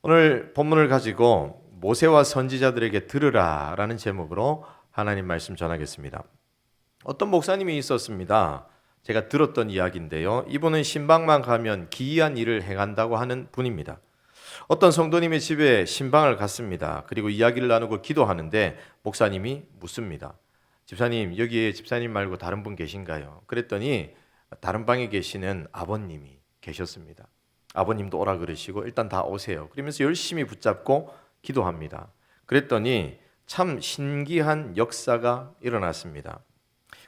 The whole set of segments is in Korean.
오늘 본문을 가지고 모세와 선지자들에게 들으라 라는 제목으로 하나님 말씀 전하겠습니다. 어떤 목사님이 있었습니다. 제가 들었던 이야기인데요. 이분은 신방만 가면 기이한 일을 행한다고 하는 분입니다. 어떤 성도님의 집에 신방을 갔습니다. 그리고 이야기를 나누고 기도하는데 목사님이 묻습니다. 집사님, 여기에 집사님 말고 다른 분 계신가요? 그랬더니 다른 방에 계시는 아버님이 계셨습니다. 아버님도 오라 그러시고 일단 다 오세요. 그러면서 열심히 붙잡고 기도합니다. 그랬더니 참 신기한 역사가 일어났습니다.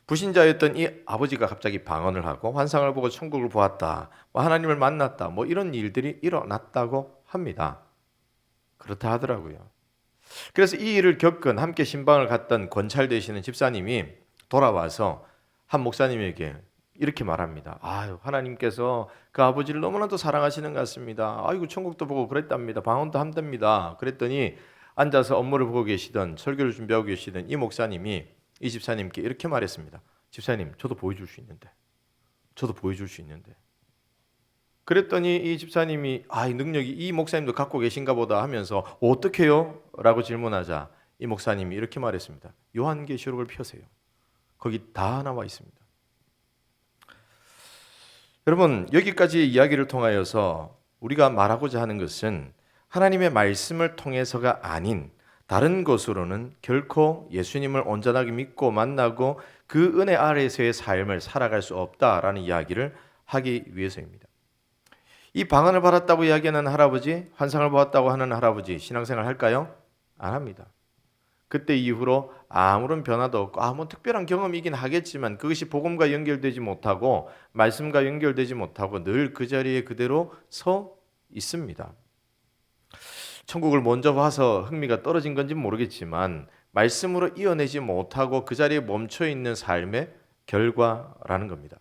불신자였던 이 아버지가 갑자기 방언을 하고 환상을 보고 천국을 보았다, 하나님을 만났다, 이런 일들이 일어났다고 합니다. 그렇다 하더라고요. 그래서 이 일을 겪은 함께 신방을 갔던 권찰 되시는 집사님이 돌아와서 한 목사님에게 이렇게 말합니다. 하나님께서 그 아버지를 너무나도 사랑하시는 것 같습니다. 아이고, 천국도 보고 그랬답니다. 방언도 한답니다. 그랬더니 앉아서 업무를 보고 계시던, 설교를 준비하고 계시던 이 목사님이 이 집사님께 이렇게 말했습니다. 집사님, 저도 보여줄 수 있는데. 그랬더니 이 집사님이 이 능력이 이 목사님도 갖고 계신가 보다 하면서 어떻게요? 라고 질문하자 이 목사님이 이렇게 말했습니다. 요한계시록을 펴세요. 거기 다 나와 있습니다. 여러분, 여기까지 이야기를 통하여서 우리가 말하고자 하는 것은 하나님의 말씀을 통해서가 아닌 다른 것으로는 결코 예수님을 온전하게 믿고 만나고 그 은혜 아래에서의 삶을 살아갈 수 없다라는 이야기를 하기 위해서입니다. 이 방언을 받았다고 이야기하는 할아버지, 환상을 보았다고 하는 할아버지 신앙생활 할까요? 안 합니다. 그때 이후로 아무런 변화도 없고 아무 특별한 경험이긴 하겠지만 그것이 복음과 연결되지 못하고 말씀과 연결되지 못하고 늘 그 자리에 그대로 서 있습니다. 천국을 먼저 봐서 흥미가 떨어진 건지 모르겠지만 말씀으로 이어내지 못하고 그 자리에 멈춰 있는 삶의 결과라는 겁니다.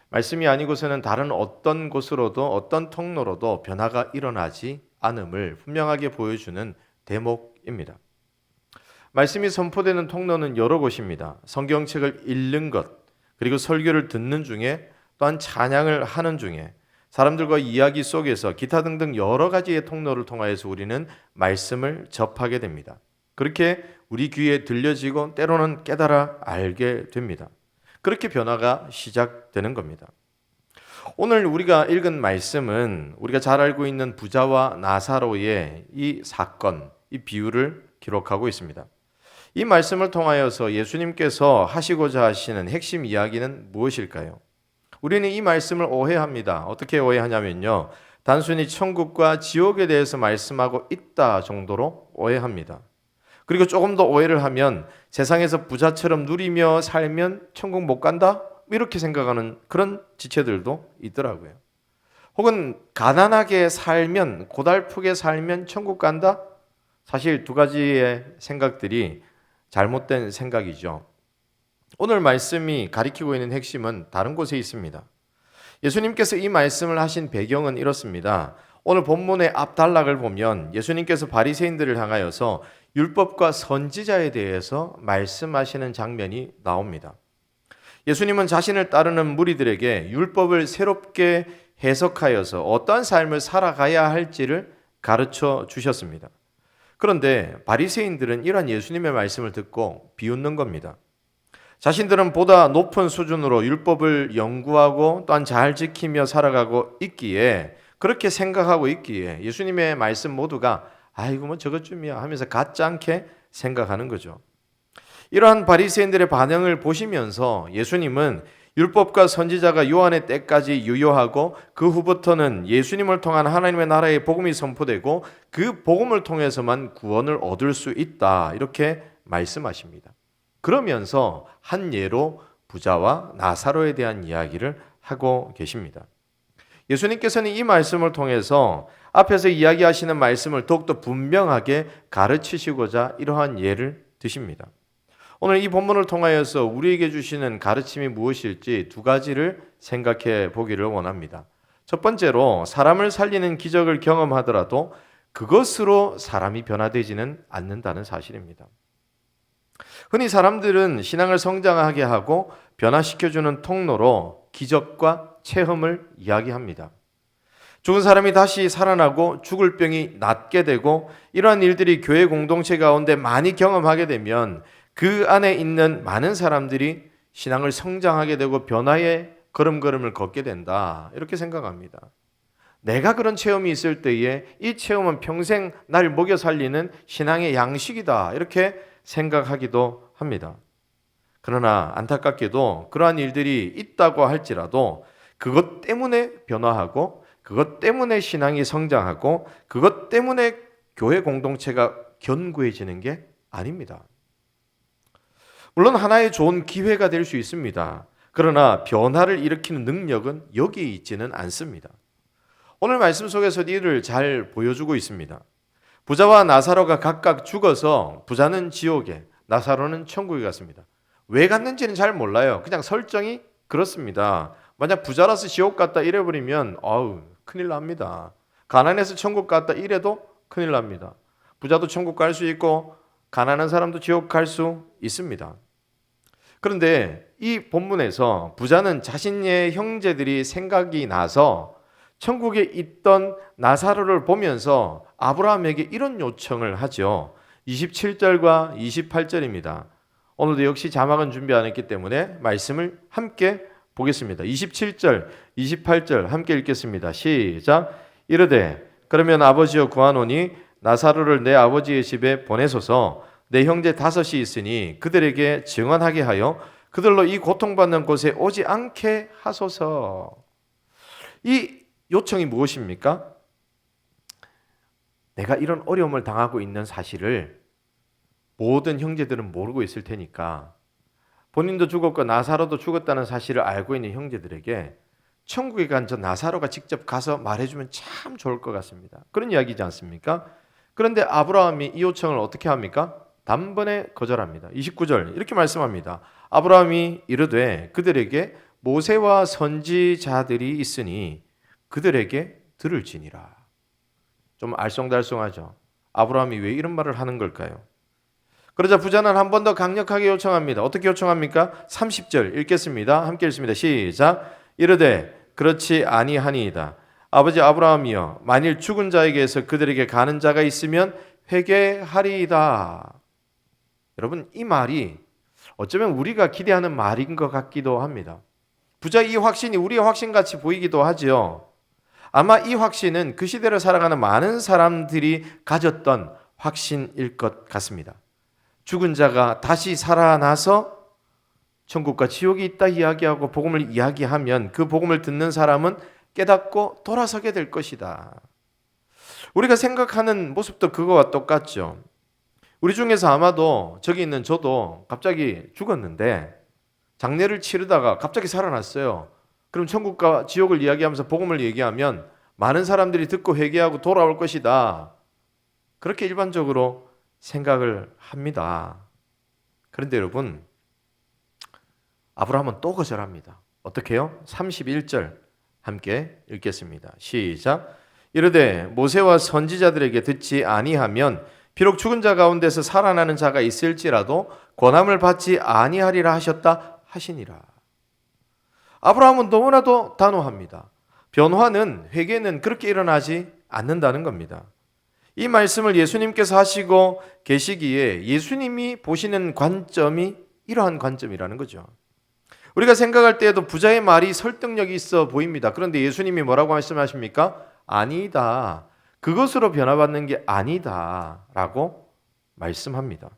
말씀이 아니고서는 다른 어떤 곳으로도 어떤 통로로도 변화가 일어나지 않음을 분명하게 보여주는 대목입니다. 말씀이 선포되는 통로는 여러 곳입니다. 성경책을 읽는 것, 그리고 설교를 듣는 중에, 또한 찬양을 하는 중에, 사람들과 이야기 속에서 기타 등등 여러 가지의 통로를 통하여서 우리는 말씀을 접하게 됩니다. 그렇게 우리 귀에 들려지고 때로는 깨달아 알게 됩니다. 그렇게 변화가 시작되는 겁니다. 오늘 우리가 읽은 말씀은 우리가 잘 알고 있는 부자와 나사로의 이 사건, 이 비유를 기록하고 있습니다. 이 말씀을 통하여서 예수님께서 하시고자 하시는 핵심 이야기는 무엇일까요? 우리는 이 말씀을 오해합니다. 어떻게 오해하냐면요, 단순히 천국과 지옥에 대해서 말씀하고 있다 정도로 오해합니다. 그리고 조금 더 오해를 하면 세상에서 부자처럼 누리며 살면 천국 못 간다? 이렇게 생각하는 그런 지체들도 있더라고요. 혹은 가난하게 살면, 고달프게 살면 천국 간다? 사실 두 가지의 생각들이 잘못된 생각이죠. 오늘 말씀이 가리키고 있는 핵심은 다른 곳에 있습니다. 예수님께서 이 말씀을 하신 배경은 이렇습니다. 오늘 본문의 앞 단락을 보면 예수님께서 바리새인들을 향하여서 율법과 선지자에 대해서 말씀하시는 장면이 나옵니다. 예수님은 자신을 따르는 무리들에게 율법을 새롭게 해석하여서 어떠한 삶을 살아가야 할지를 가르쳐 주셨습니다. 그런데 바리새인들은 이러한 예수님의 말씀을 듣고 비웃는 겁니다. 자신들은 보다 높은 수준으로 율법을 연구하고 또한 잘 지키며 살아가고 있기에, 그렇게 생각하고 있기에 예수님의 말씀 모두가 저것쯤이야 하면서 가짜않게 생각하는 거죠. 이러한 바리새인들의 반응을 보시면서 예수님은 율법과 선지자가 요한의 때까지 유효하고 그 후부터는 예수님을 통한 하나님의 나라의 복음이 선포되고 그 복음을 통해서만 구원을 얻을 수 있다, 이렇게 말씀하십니다. 그러면서 한 예로 부자와 나사로에 대한 이야기를 하고 계십니다. 예수님께서는 이 말씀을 통해서 앞에서 이야기하시는 말씀을 더욱더 분명하게 가르치시고자 이러한 예를 드십니다. 오늘 이 본문을 통하여서 우리에게 주시는 가르침이 무엇일지 두 가지를 생각해 보기를 원합니다. 첫 번째로, 사람을 살리는 기적을 경험하더라도 그것으로 사람이 변화되지는 않는다는 사실입니다. 흔히 사람들은 신앙을 성장하게 하고 변화시켜주는 통로로 기적과 체험을 이야기합니다. 죽은 사람이 다시 살아나고 죽을 병이 낫게 되고 이러한 일들이 교회 공동체 가운데 많이 경험하게 되면 그 안에 있는 많은 사람들이 신앙을 성장하게 되고 변화의 걸음걸음을 걷게 된다. 이렇게 생각합니다. 내가 그런 체험이 있을 때에 이 체험은 평생 날 먹여 살리는 신앙의 양식이다. 이렇게 생각하기도 합니다. 그러나 안타깝게도 그러한 일들이 있다고 할지라도 그것 때문에 변화하고 그것 때문에 신앙이 성장하고 그것 때문에 교회 공동체가 견고해지는 게 아닙니다. 물론 하나의 좋은 기회가 될 수 있습니다. 그러나 변화를 일으키는 능력은 여기에 있지는 않습니다. 오늘 말씀 속에서 이를 잘 보여주고 있습니다. 부자와 나사로가 각각 죽어서 부자는 지옥에, 나사로는 천국에 갔습니다. 왜 갔는지는 잘 몰라요. 그냥 설정이 그렇습니다. 만약 부자라서 지옥 갔다 이래버리면 큰일 납니다. 가난해서 천국 갔다 이래도 큰일 납니다. 부자도 천국 갈 수 있고 가난한 사람도 지옥 갈 수 있습니다. 그런데 이 본문에서 부자는 자신의 형제들이 생각이 나서 천국에 있던 나사로를 보면서 아브라함에게 이런 요청을 하죠. 27절과 28절입니다. 오늘도 역시 자막은 준비 안 했기 때문에 말씀을 함께 보겠습니다. 27절, 28절 함께 읽겠습니다. 시작. 이르되 그러면 아버지여 구하노니 나사로를 내 아버지의 집에 보내소서. 내 형제 5이 있으니 그들에게 증언하게 하여 그들로 이 고통받는 곳에 오지 않게 하소서. 이 요청이 무엇입니까? 내가 이런 어려움을 당하고 있는 사실을 모든 형제들은 모르고 있을 테니까 본인도 죽었고 나사로도 죽었다는 사실을 알고 있는 형제들에게 천국에 간 저 나사로가 직접 가서 말해주면 참 좋을 것 같습니다. 그런 이야기지 않습니까? 그런데 아브라함이 이 요청을 어떻게 합니까? 단번에 거절합니다. 29절 이렇게 말씀합니다. 아브라함이 이르되 그들에게 모세와 선지자들이 있으니 그들에게 들을지니라. 좀 알쏭달쏭하죠. 아브라함이 왜 이런 말을 하는 걸까요? 그러자 부자는 한 번 더 강력하게 요청합니다. 어떻게 요청합니까? 30절 읽겠습니다. 함께 읽습니다. 시작. 이르되 그렇지 아니하니이다. 아버지 아브라함이여 만일 죽은 자에게서 그들에게 가는 자가 있으면 회개하리이다. 여러분 이 말이 어쩌면 우리가 기대하는 말인 것 같기도 합니다. 부자의 이 확신이 우리의 확신같이 보이기도 하지요. 아마 이 확신은 그 시대를 살아가는 많은 사람들이 가졌던 확신일 것 같습니다. 죽은 자가 다시 살아나서 천국과 지옥이 있다 이야기하고 복음을 이야기하면 그 복음을 듣는 사람은 깨닫고 돌아서게 될 것이다. 우리가 생각하는 모습도 그거와 똑같죠. 우리 중에서 아마도 저기 있는 저도 갑자기 죽었는데 장례를 치르다가 갑자기 살아났어요. 그럼 천국과 지옥을 이야기하면서 복음을 얘기하면 많은 사람들이 듣고 회개하고 돌아올 것이다. 그렇게 일반적으로 생각을 합니다. 그런데 여러분, 아브라함은 또 거절합니다. 어떻게 해요? 31절 함께 읽겠습니다. 시작. 이르되 모세와 선지자들에게 듣지 아니하면 비록 죽은 자 가운데서 살아나는 자가 있을지라도 권함을 받지 아니하리라 하셨다 하시니라. 아브라함은 너무나도 단호합니다. 변화는 회개는 그렇게 일어나지 않는다는 겁니다. 이 말씀을 예수님께서 하시고 계시기에 예수님이 보시는 관점이 이러한 관점이라는 거죠. 우리가 생각할 때에도 부자의 말이 설득력이 있어 보입니다. 그런데 예수님이 뭐라고 말씀하십니까? 아니다. 그것으로 변화받는 게 아니다 라고 말씀합니다.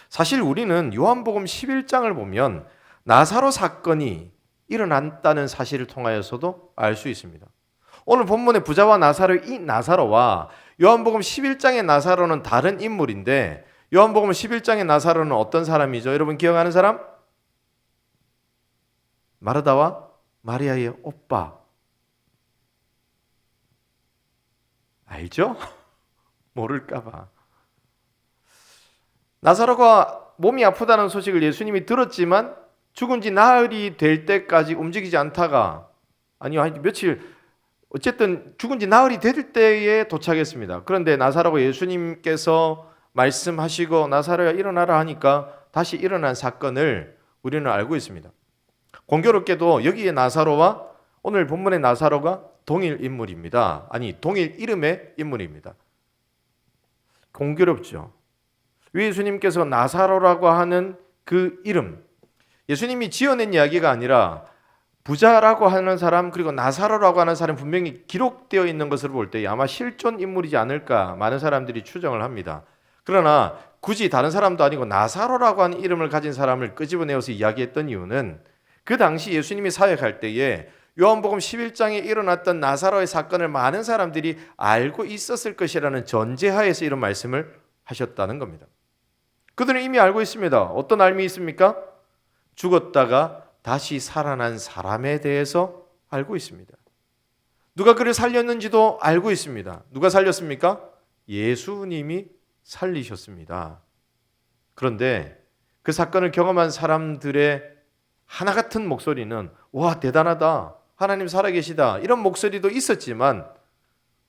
사실 우리는 요한복음 11장을 보면 나사로 사건이 일어났다는 사실을 통하여서도 알 수 있습니다. 오늘 본문의 부자와 나사로, 이 나사로와 요한복음 11장의 나사로는 다른 인물인데 요한복음 11장의 나사로는 어떤 사람이죠? 여러분 기억하는 사람? 마르다와 마리아의 오빠. 알죠? 모를까봐. 나사로가 몸이 아프다는 소식을 예수님이 들었지만 죽은 지 나흘이 될 때까지 움직이지 않다가 며칠 어쨌든 죽은 지 나흘이 될 때에 도착했습니다. 그런데 나사로가 예수님께서 말씀하시고 나사로야 일어나라 하니까 다시 일어난 사건을 우리는 알고 있습니다. 공교롭게도 여기에 나사로와 오늘 본문의 나사로가 동일 인물입니다. 아니, 동일 이름의 인물입니다. 공교롭죠. 예수님께서 나사로라고 하는 그 이름, 예수님이 지어낸 이야기가 아니라 부자라고 하는 사람 그리고 나사로라고 하는 사람 분명히 기록되어 있는 것을 볼 때 아마 실존 인물이지 않을까 많은 사람들이 추정을 합니다. 그러나 굳이 다른 사람도 아니고 나사로라고 하는 이름을 가진 사람을 끄집어내어서 이야기했던 이유는 그 당시 예수님이 사역할 때에 요한복음 11장에 일어났던 나사로의 사건을 많은 사람들이 알고 있었을 것이라는 전제하에서 이런 말씀을 하셨다는 겁니다. 그들은 이미 알고 있습니다. 어떤 알미 있습니까? 죽었다가 다시 살아난 사람에 대해서 알고 있습니다. 누가 그를 살렸는지도 알고 있습니다. 누가 살렸습니까? 예수님이 살리셨습니다. 그런데 그 사건을 경험한 사람들의 하나 같은 목소리는 와, 대단하다, 하나님 살아계시다, 이런 목소리도 있었지만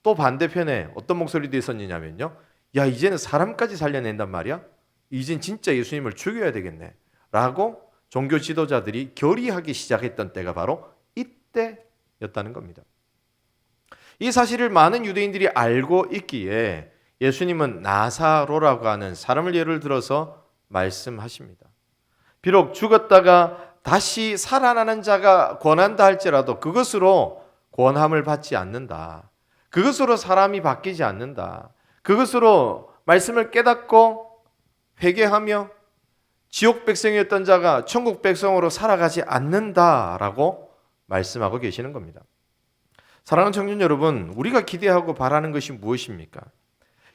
또 반대편에 어떤 목소리도 있었느냐면요, 야, 이제는 사람까지 살려낸단 말이야? 이젠 진짜 예수님을 죽여야 되겠네 라고 종교 지도자들이 결의하기 시작했던 때가 바로 이때였다는 겁니다. 이 사실을 많은 유대인들이 알고 있기에 예수님은 나사로라고 하는 사람을 예를 들어서 말씀하십니다. 비록 죽었다가 다시 살아나는 자가 권한다 할지라도 그것으로 권함을 받지 않는다. 그것으로 사람이 바뀌지 않는다. 그것으로 말씀을 깨닫고 회개하며 지옥 백성이었던 자가 천국 백성으로 살아가지 않는다라고 말씀하고 계시는 겁니다. 사랑하는 청년 여러분, 우리가 기대하고 바라는 것이 무엇입니까?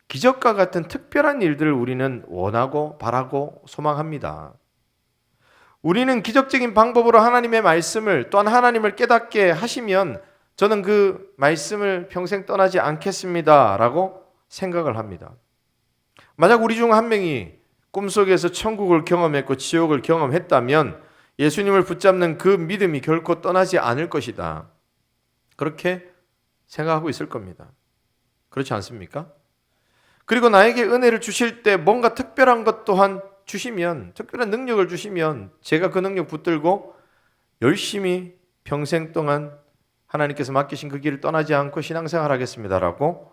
기적과 같은 특별한 일들을 우리는 원하고 바라고 소망합니다. 우리는 기적적인 방법으로 하나님의 말씀을 또한 하나님을 깨닫게 하시면 저는 그 말씀을 평생 떠나지 않겠습니다 라고 생각을 합니다. 만약 우리 중 한 명이 꿈속에서 천국을 경험했고 지옥을 경험했다면 예수님을 붙잡는 그 믿음이 결코 떠나지 않을 것이다. 그렇게 생각하고 있을 겁니다. 그렇지 않습니까? 그리고 나에게 은혜를 주실 때 뭔가 특별한 것 또한 주시면, 특별한 능력을 주시면 제가 그 능력 붙들고 열심히 평생 동안 하나님께서 맡기신 그 길을 떠나지 않고 신앙생활 하겠습니다라고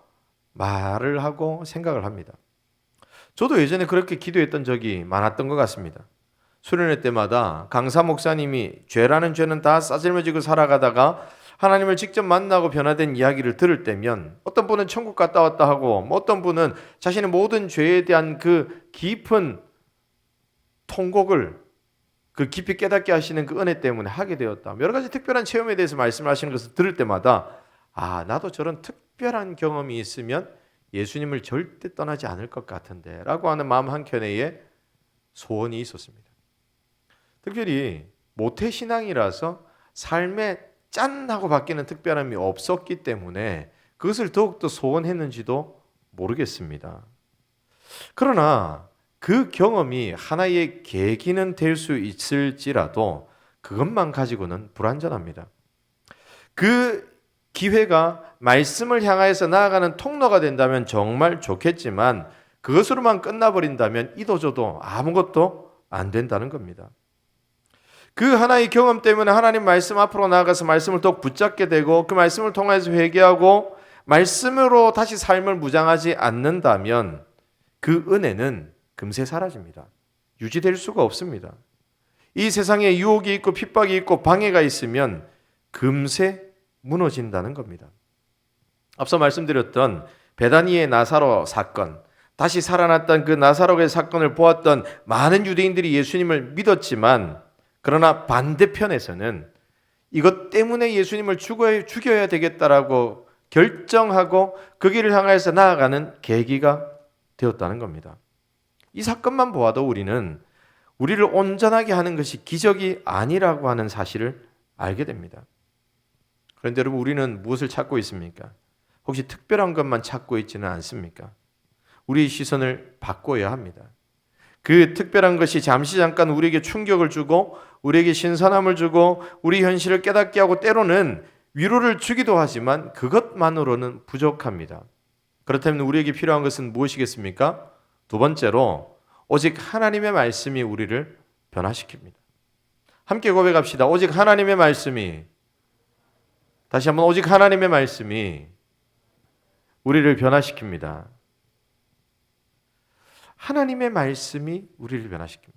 말을 하고 생각을 합니다. 저도 예전에 그렇게 기도했던 적이 많았던 것 같습니다. 수련회 때마다 강사 목사님이 죄라는 죄는 다 싸질머지고 살아가다가 하나님을 직접 만나고 변화된 이야기를 들을 때면 어떤 분은 천국 갔다 왔다 하고 어떤 분은 자신의 모든 죄에 대한 그 깊은 통곡을 그 깊이 깨닫게 하시는 그 은혜 때문에 하게 되었다. 여러 가지 특별한 체험에 대해서 말씀하시는 것을 들을 때마다 나도 저런 특별한 경험이 있으면 예수님을 절대 떠나지 않을 것 같은데 라고 하는 마음 한켠에 소원이 있었습니다. 특별히 모태신앙이라서 삶에 짠 하고 바뀌는 특별함이 없었기 때문에 그것을 더욱더 소원했는지도 모르겠습니다. 그러나 그 경험이 하나의 계기는 될 수 있을지라도 그것만 가지고는 불완전합니다. 그 기회가 말씀을 향하여서 나아가는 통로가 된다면 정말 좋겠지만 그것으로만 끝나버린다면 이도저도 아무것도 안 된다는 겁니다. 그 하나의 경험 때문에 하나님 말씀 앞으로 나아가서 말씀을 더욱 붙잡게 되고 그 말씀을 통해서 회개하고 말씀으로 다시 삶을 무장하지 않는다면 그 은혜는 금세 사라집니다. 유지될 수가 없습니다. 이 세상에 유혹이 있고 핍박이 있고 방해가 있으면 금세 무너진다는 겁니다. 앞서 말씀드렸던 베다니의 나사로 사건, 다시 살아났던 그 나사로의 사건을 보았던 많은 유대인들이 예수님을 믿었지만 그러나 반대편에서는 이것 때문에 예수님을 죽여야 되겠다라고 결정하고 그 길을 향해서 나아가는 계기가 되었다는 겁니다. 이 사건만 보아도 우리는 우리를 온전하게 하는 것이 기적이 아니라고 하는 사실을 알게 됩니다. 그런데 여러분, 우리는 무엇을 찾고 있습니까? 혹시 특별한 것만 찾고 있지는 않습니까? 우리의 시선을 바꿔야 합니다. 그 특별한 것이 잠시 잠깐 우리에게 충격을 주고 우리에게 신선함을 주고 우리 현실을 깨닫게 하고 때로는 위로를 주기도 하지만 그것만으로는 부족합니다. 그렇다면 우리에게 필요한 것은 무엇이겠습니까? 두 번째로 오직 하나님의 말씀이 우리를 변화시킵니다. 함께 고백합시다. 오직 하나님의 말씀이 다시 한번 오직 하나님의 말씀이 우리를 변화시킵니다. 하나님의 말씀이 우리를 변화시킵니다.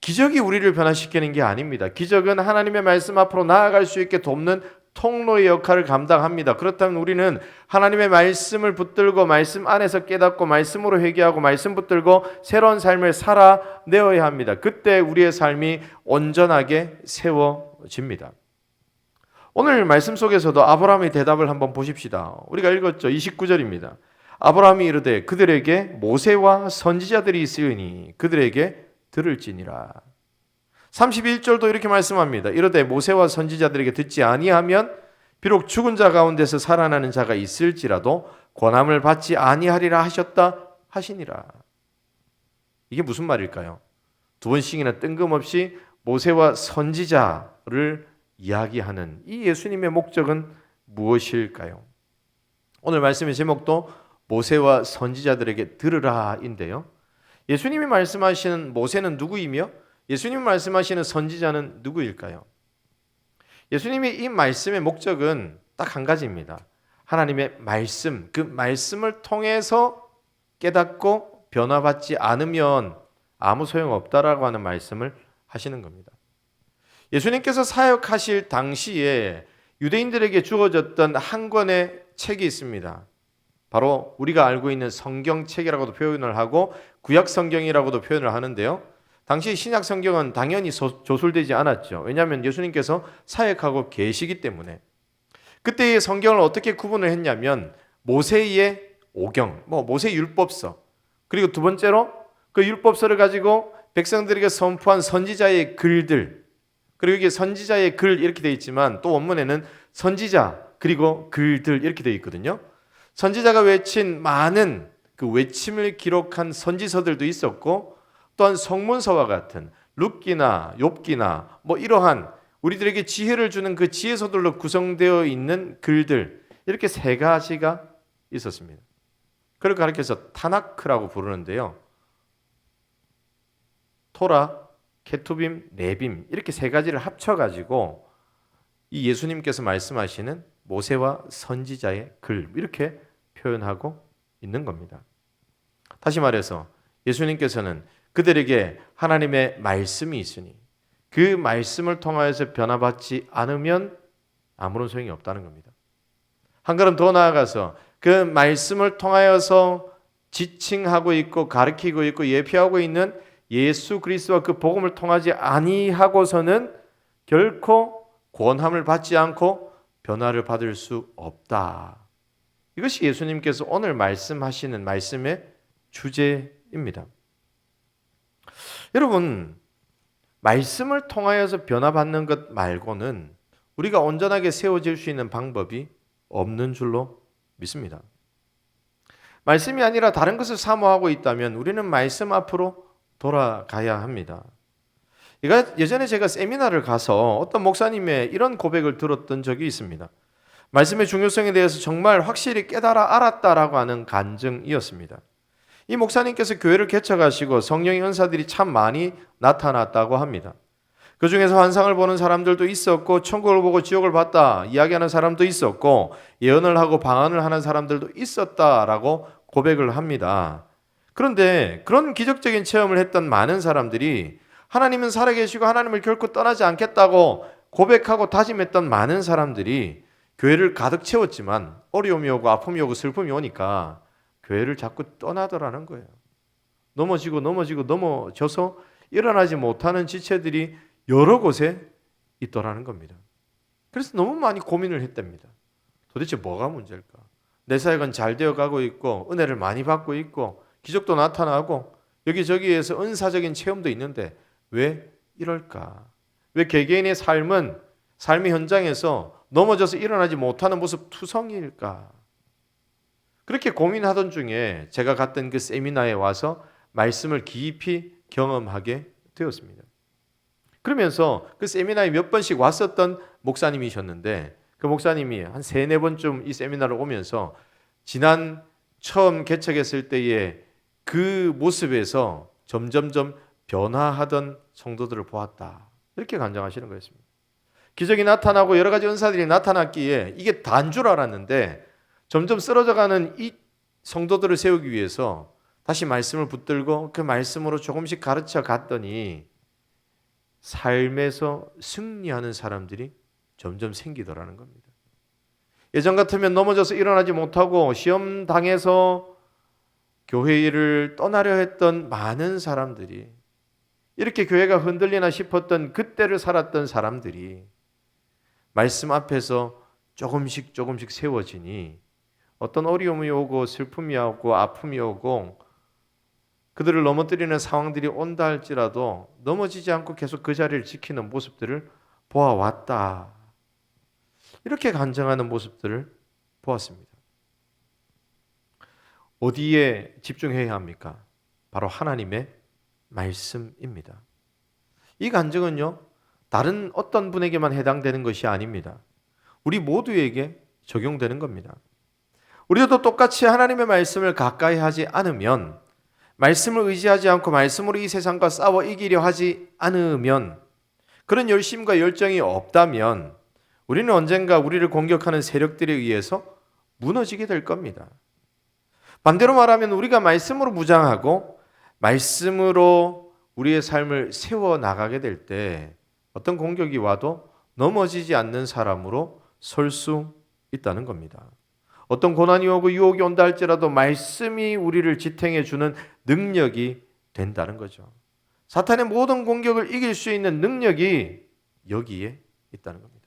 기적이 우리를 변화시키는 게 아닙니다. 기적은 하나님의 말씀 앞으로 나아갈 수 있게 돕는 통로의 역할을 감당합니다. 그렇다면 우리는 하나님의 말씀을 붙들고 말씀 안에서 깨닫고 말씀으로 회개하고 말씀 붙들고 새로운 삶을 살아내어야 합니다. 그때 우리의 삶이 온전하게 세워집니다. 오늘 말씀 속에서도 아브라함의 대답을 한번 보십시다. 우리가 읽었죠. 29절입니다. 아브라함이 이르되 그들에게 모세와 선지자들이 있으니 그들에게 들을지니라. 31절도 이렇게 말씀합니다. 이르되 모세와 선지자들에게 듣지 아니하면 비록 죽은 자 가운데서 살아나는 자가 있을지라도 권함을 받지 아니하리라 하셨다 하시니라. 이게 무슨 말일까요? 두 번씩이나 뜬금없이 모세와 선지자를 이야기하는 이 예수님의 목적은 무엇일까요? 오늘 말씀의 제목도 모세와 선지자들에게 들으라인데요. 예수님이 말씀하시는 모세는 누구이며 예수님이 말씀하시는 선지자는 누구일까요? 예수님이 이 말씀의 목적은 딱 한 가지입니다. 하나님의 말씀, 그 말씀을 통해서 깨닫고 변화받지 않으면 아무 소용없다라고 하는 말씀을 하시는 겁니다. 예수님께서 사역하실 당시에 유대인들에게 주어졌던 한 권의 책이 있습니다. 바로 우리가 알고 있는 성경책이라고도 표현을 하고 구약 성경이라고도 표현을 하는데요. 당시 신약 성경은 당연히 조술되지 않았죠. 왜냐하면 예수님께서 사역하고 계시기 때문에. 그때의 성경을 어떻게 구분을 했냐면 모세의 오경, 모세 율법서, 그리고 두 번째로 그 율법서를 가지고 백성들에게 선포한 선지자의 글들, 그리고 이게 선지자의 글 이렇게 되어 있지만 또 원문에는 선지자 그리고 글들 이렇게 되어 있거든요. 선지자가 외친 많은 그 외침을 기록한 선지서들도 있었고 또한 성문서와 같은 룻기나 욥기나 이러한 우리들에게 지혜를 주는 그 지혜서들로 구성되어 있는 글들 이렇게 세 가지가 있었습니다. 그걸 가르쳐서 타나크라고 부르는데요. 토라, 케투빔, 네빔 이렇게 세 가지를 합쳐가지고 이 예수님께서 말씀하시는 모세와 선지자의 글 이렇게 표현하고 있는 겁니다. 다시 말해서 예수님께서는 그들에게 하나님의 말씀이 있으니 그 말씀을 통하여서 변화받지 않으면 아무런 소용이 없다는 겁니다. 한 걸음 더 나아가서 그 말씀을 통하여서 지칭하고 있고 가르치고 있고 예표하고 있는 예수 그리스도와 그 복음을 통하지 아니하고서는 결코 권함을 받지 않고 변화를 받을 수 없다. 이것이 예수님께서 오늘 말씀하시는 말씀의 주제입니다. 여러분, 말씀을 통하여서 변화받는 것 말고는 우리가 온전하게 세워질 수 있는 방법이 없는 줄로 믿습니다. 말씀이 아니라 다른 것을 사모하고 있다면 우리는 말씀 앞으로 돌아가야 합니다. 예전에 제가 세미나를 가서 어떤 목사님의 이런 고백을 들었던 적이 있습니다. 말씀의 중요성에 대해서 정말 확실히 깨달아 알았다라고 하는 간증이었습니다. 이 목사님께서 교회를 개척하시고 성령의 은사들이 참 많이 나타났다고 합니다. 그 중에서 환상을 보는 사람들도 있었고 천국을 보고 지옥을 봤다 이야기하는 사람도 있었고 예언을 하고 방언을 하는 사람들도 있었다라고 고백을 합니다. 그런데 그런 기적적인 체험을 했던 많은 사람들이 하나님은 살아계시고 하나님을 결코 떠나지 않겠다고 고백하고 다짐했던 많은 사람들이 교회를 가득 채웠지만 어려움이 오고 아픔이 오고 슬픔이 오니까 교회를 자꾸 떠나더라는 거예요. 넘어져서 일어나지 못하는 지체들이 여러 곳에 있더라는 겁니다. 그래서 너무 많이 고민을 했답니다. 도대체 뭐가 문제일까? 내 사역은 잘 되어가고 있고 은혜를 많이 받고 있고 기적도 나타나고 여기저기에서 은사적인 체험도 있는데 왜 이럴까? 왜 개개인의 삶의 현장에서 넘어져서 일어나지 못하는 모습 투성이일까? 그렇게 고민하던 중에 제가 갔던 그 세미나에 와서 말씀을 깊이 경험하게 되었습니다. 그러면서 그 세미나에 몇 번씩 왔었던 목사님이셨는데 그 목사님이 한 3-4번쯤 이 세미나를 오면서 지난 처음 개척했을 때의 그 모습에서 점점점 변화하던 성도들을 보았다. 이렇게 간증하시는 거였습니다. 기적이 나타나고 여러 가지 은사들이 나타났기에 이게 다인 줄 알았는데 점점 쓰러져가는 이 성도들을 세우기 위해서 다시 말씀을 붙들고 그 말씀으로 조금씩 가르쳐 갔더니 삶에서 승리하는 사람들이 점점 생기더라는 겁니다. 예전 같으면 넘어져서 일어나지 못하고 시험 당해서 교회를 떠나려 했던 많은 사람들이, 이렇게 교회가 흔들리나 싶었던 그때를 살았던 사람들이 말씀 앞에서 조금씩 세워지니 어떤 어려움이 오고 슬픔이 오고 아픔이 오고 그들을 넘어뜨리는 상황들이 온다 할지라도 넘어지지 않고 계속 그 자리를 지키는 모습들을 보아왔다. 이렇게 간증하는 모습들을 보았습니다. 어디에 집중해야 합니까? 바로 하나님의 말씀입니다. 이 간증은요, 다른 어떤 분에게만 해당되는 것이 아닙니다. 우리 모두에게 적용되는 겁니다. 우리도 똑같이 하나님의 말씀을 가까이 하지 않으면, 말씀을 의지하지 않고 말씀으로 이 세상과 싸워 이기려 하지 않으면, 그런 열심과 열정이 없다면 우리는 언젠가 우리를 공격하는 세력들에 의해서 무너지게 될 겁니다. 반대로 말하면 우리가 말씀으로 무장하고 말씀으로 우리의 삶을 세워나가게 될 때 어떤 공격이 와도 넘어지지 않는 사람으로 설 수 있다는 겁니다. 어떤 고난이 오고 유혹이 온다 할지라도 말씀이 우리를 지탱해 주는 능력이 된다는 거죠. 사탄의 모든 공격을 이길 수 있는 능력이 여기에 있다는 겁니다.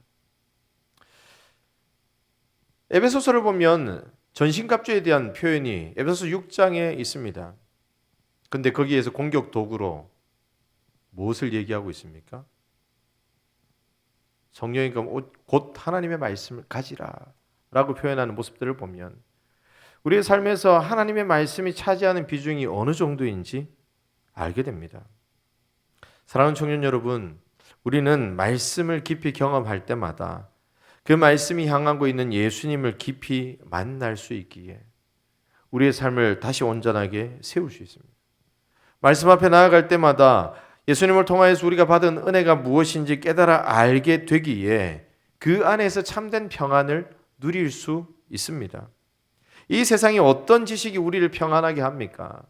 에베소서를 보면 전신갑주에 대한 표현이 에베소서 6장에 있습니다. 근데 거기에서 공격 도구로 무엇을 얘기하고 있습니까? 성령이 곧 하나님의 말씀을 가지라 라고 표현하는 모습들을 보면 우리의 삶에서 하나님의 말씀이 차지하는 비중이 어느 정도인지 알게 됩니다. 사랑하는 청년 여러분, 우리는 말씀을 깊이 경험할 때마다 그 말씀이 향하고 있는 예수님을 깊이 만날 수 있기에 우리의 삶을 다시 온전하게 세울 수 있습니다. 말씀 앞에 나아갈 때마다 예수님을 통하여서 우리가 받은 은혜가 무엇인지 깨달아 알게 되기에 그 안에서 참된 평안을 누릴 수 있습니다. 이 세상에 어떤 지식이 우리를 평안하게 합니까?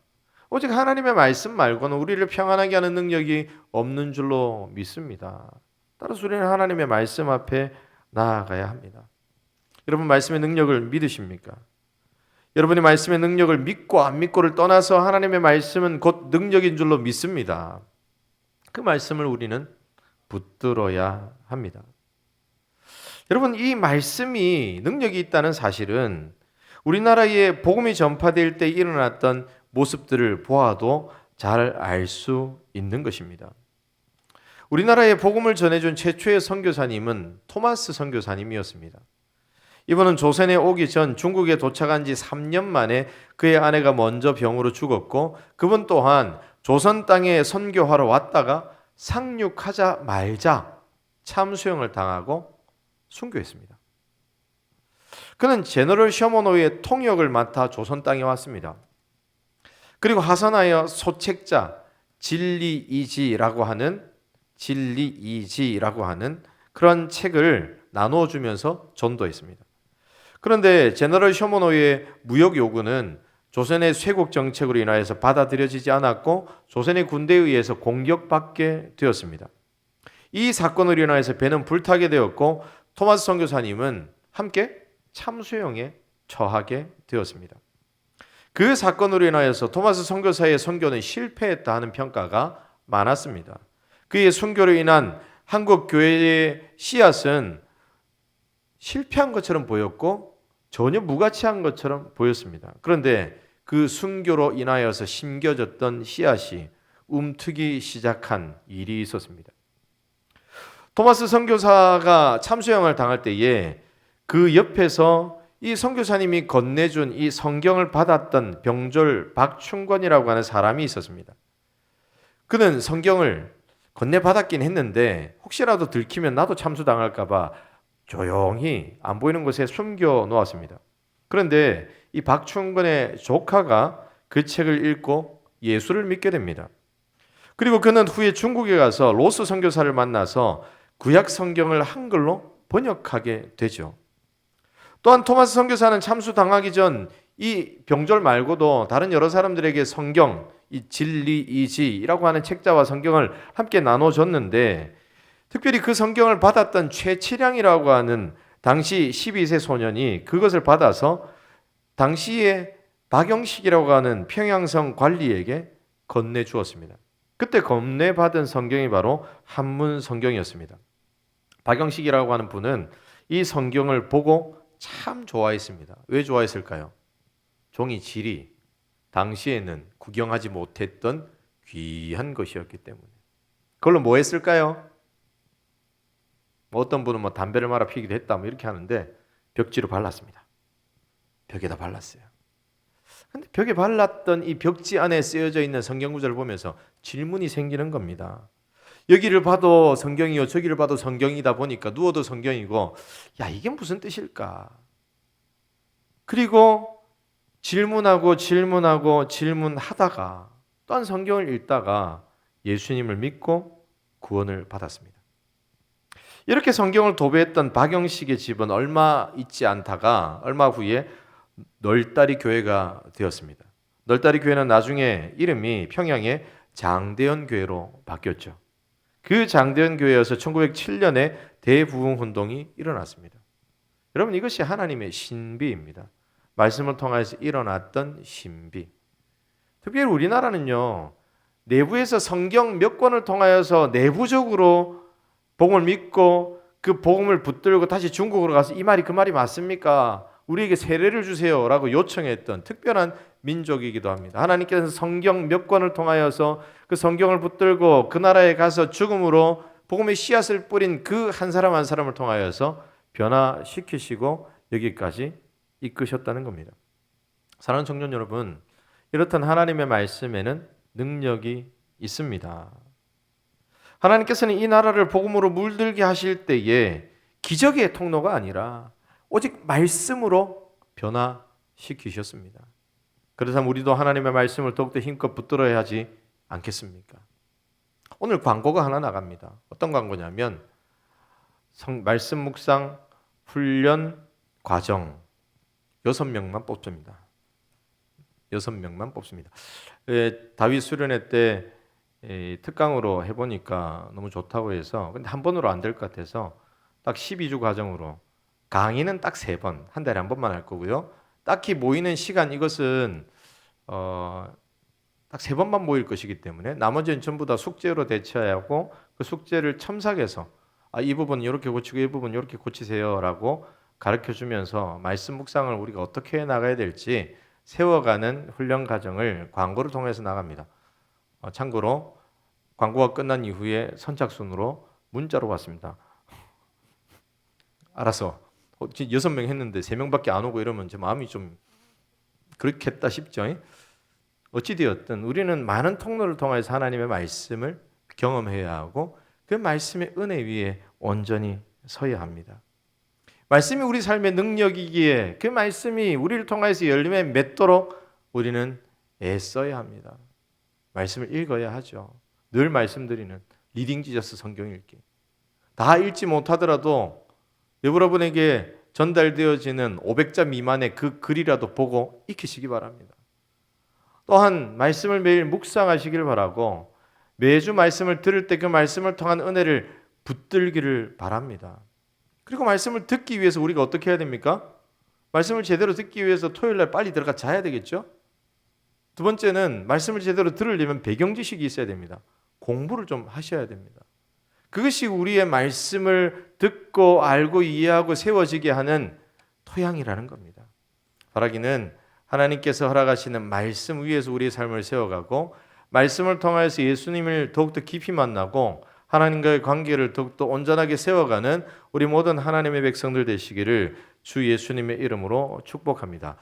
오직 하나님의 말씀 말고는 우리를 평안하게 하는 능력이 없는 줄로 믿습니다. 따라서 우리는 하나님의 말씀 앞에 나아가야 합니다. 여러분, 말씀의 능력을 믿으십니까? 여러분이 말씀의 능력을 믿고 안 믿고를 떠나서 하나님의 말씀은 곧 능력인 줄로 믿습니다. 그 말씀을 우리는 붙들어야 합니다. 여러분, 이 말씀이 능력이 있다는 사실은 우리나라에 복음이 전파될 때 일어났던 모습들을 보아도 잘 알 수 있는 것입니다. 우리나라에 복음을 전해준 최초의 선교사님은 토마스 선교사님이었습니다. 이분은 조선에 오기 전 중국에 도착한 지 3년 만에 그의 아내가 먼저 병으로 죽었고 그분 또한 조선 땅에 선교하러 왔다가 상륙하자 말자 참수형을 당하고 순교했습니다. 그는 제너럴 셔먼호의 통역을 맡아 조선 땅에 왔습니다. 그리고 하선하여 소책자 진리이지라고 하는 그런 책을 나누어 주면서 전도했습니다. 그런데 제너럴 셔먼호의 무역 요구는 조선의 쇄국 정책으로 인하여서 받아들여지지 않았고 조선의 군대에 의해서 공격받게 되었습니다. 이 사건으로 인하여서 배는 불타게 되었고 토마스 선교사님은 함께 참수형에 처하게 되었습니다. 그 사건으로 인하여서 토마스 선교사의 선교는 실패했다 하는 평가가 많았습니다. 그의 순교로 인한 한국 교회의 씨앗은 실패한 것처럼 보였고 전혀 무가치한 것처럼 보였습니다. 그런데 그 순교로 인하여서 심겨졌던 씨앗이 움트기 시작한 일이 있었습니다. 토마스 선교사가 참수형을 당할 때에 그 옆에서 이 선교사님이 건네준 이 성경을 받았던 병졸 박충권이라고 하는 사람이 있었습니다. 그는 성경을 건네받았긴 했는데 혹시라도 들키면 나도 참수당할까 봐 조용히 안 보이는 곳에 숨겨 놓았습니다. 그런데 이 박충권의 조카가 그 책을 읽고 예수를 믿게 됩니다. 그리고 그는 후에 중국에 가서 로스 선교사를 만나서 구약 성경을 한글로 번역하게 되죠. 또한 토마스 선교사는 참수당하기 전 이 병졸 말고도 다른 여러 사람들에게 성경, 이 진리, 이지라고 하는 책자와 성경을 함께 나눠줬는데, 특별히 그 성경을 받았던 최치량이라고 하는 당시 12세 소년이 그것을 받아서 당시에 박영식이라고 하는 평양성 관리에게 건네주었습니다. 그때 건네받은 성경이 바로 한문 성경이었습니다. 박영식이라고 하는 분은 이 성경을 보고 참 좋아했습니다. 왜 좋아했을까요? 종이 질이 당시에는 구경하지 못했던 귀한 것이었기 때문에. 그걸로 뭐 했을까요? 어떤 분은 담배를 말아 피기도 했다 이렇게 하는데 벽지로 발랐습니다. 벽에다 발랐어요. 근데 벽에 발랐던 이 벽지 안에 쓰여져 있는 성경 구절을 보면서 질문이 생기는 겁니다. 여기를 봐도 성경이요, 저기를 봐도 성경이다 보니까 누워도 성경이고, 야, 이게 무슨 뜻일까? 그리고 질문하다가 또한 성경을 읽다가 예수님을 믿고 구원을 받았습니다. 이렇게 성경을 도배했던 박영식의 집은 얼마 후에 널다리 교회가 되었습니다. 널다리 교회는 나중에 이름이 평양의 장대현 교회로 바뀌었죠. 그 장대현 교회에서 1907년에 대부흥 운동이 일어났습니다. 여러분, 이것이 하나님의 신비입니다. 말씀을 통해서 일어났던 신비. 특별히 우리나라는요, 내부에서 성경 몇 권을 통하여서 내부적으로 복음을 믿고 그 복음을 붙들고 다시 중국으로 가서 이 말이 그 말이 맞습니까? 우리에게 세례를 주세요 라고 요청했던 특별한 민족이기도 합니다. 하나님께서 성경 몇 권을 통하여서 그 성경을 붙들고 그 나라에 가서 죽음으로 복음의 씨앗을 뿌린 그 한 사람 한 사람을 통하여서 변화시키시고 여기까지 이끄셨다는 겁니다. 사랑하는 청년 여러분, 이렇던 하나님의 말씀에는 능력이 있습니다. 하나님께서는 이 나라를 복음으로 물들게 하실 때에 기적의 통로가 아니라 오직 말씀으로 변화시키셨습니다. 그렇다면 우리도 하나님의 말씀을 더욱더 힘껏 붙들어야 하지 않겠습니까? 오늘 광고가 하나 나갑니다. 어떤 광고냐면 말씀 묵상 훈련 과정 6명만 뽑습니다. 6명만 뽑습니다. 다윗 수련회 때 특강으로 해보니까 너무 좋다고 해서, 근데 한 번으로 안 될 것 같아서 딱 12주 과정으로 강의는 딱 3번, 한 달에 한 번만 할 거고요. 딱히 모이는 시간 이것은 딱 3번만 모일 것이기 때문에 나머지는 전부 다 숙제로 대처해야 하고, 그 숙제를 첨삭해서 이 부분 이렇게 고치고 이 부분 이렇게 고치세요라고 가르쳐주면서 말씀 묵상을 우리가 어떻게 해나가야 될지 세워가는 훈련 과정을 광고를 통해서 나갑니다. 참고로 광고가 끝난 이후에 선착순으로 문자로 왔습니다. 알았어. 6명 했는데 3명밖에 안 오고 이러면 제 마음이 좀 그렇겠다 싶죠. 어찌되었든 우리는 많은 통로를 통해서 하나님의 말씀을 경험해야 하고 그 말씀의 은혜 위에 온전히 서야 합니다. 말씀이 우리 삶의 능력이기에 그 말씀이 우리를 통해서 열림에 맺도록 우리는 애써야 합니다. 말씀을 읽어야 하죠. 늘 말씀드리는 리딩 지저스 성경 읽기. 다 읽지 못하더라도 여러분에게 전달되어지는 500자 미만의 그 글이라도 보고 익히시기 바랍니다. 또한 말씀을 매일 묵상하시길 바라고 매주 말씀을 들을 때 그 말씀을 통한 은혜를 붙들기를 바랍니다. 그리고 말씀을 듣기 위해서 우리가 어떻게 해야 됩니까? 말씀을 제대로 듣기 위해서 토요일날 빨리 들어가 자야 되겠죠? 두 번째는 말씀을 제대로 들으려면 배경 지식이 있어야 됩니다. 공부를 좀 하셔야 됩니다. 그것이 우리의 말씀을 듣고 알고 이해하고 세워지게 하는 토양이라는 겁니다. 바라기는 하나님께서 허락하시는 말씀 위에서 우리의 삶을 세워가고 말씀을 통하여서 예수님을 더욱더 깊이 만나고 하나님과의 관계를 더욱더 온전하게 세워가는 우리 모든 하나님의 백성들 되시기를 주 예수님의 이름으로 축복합니다.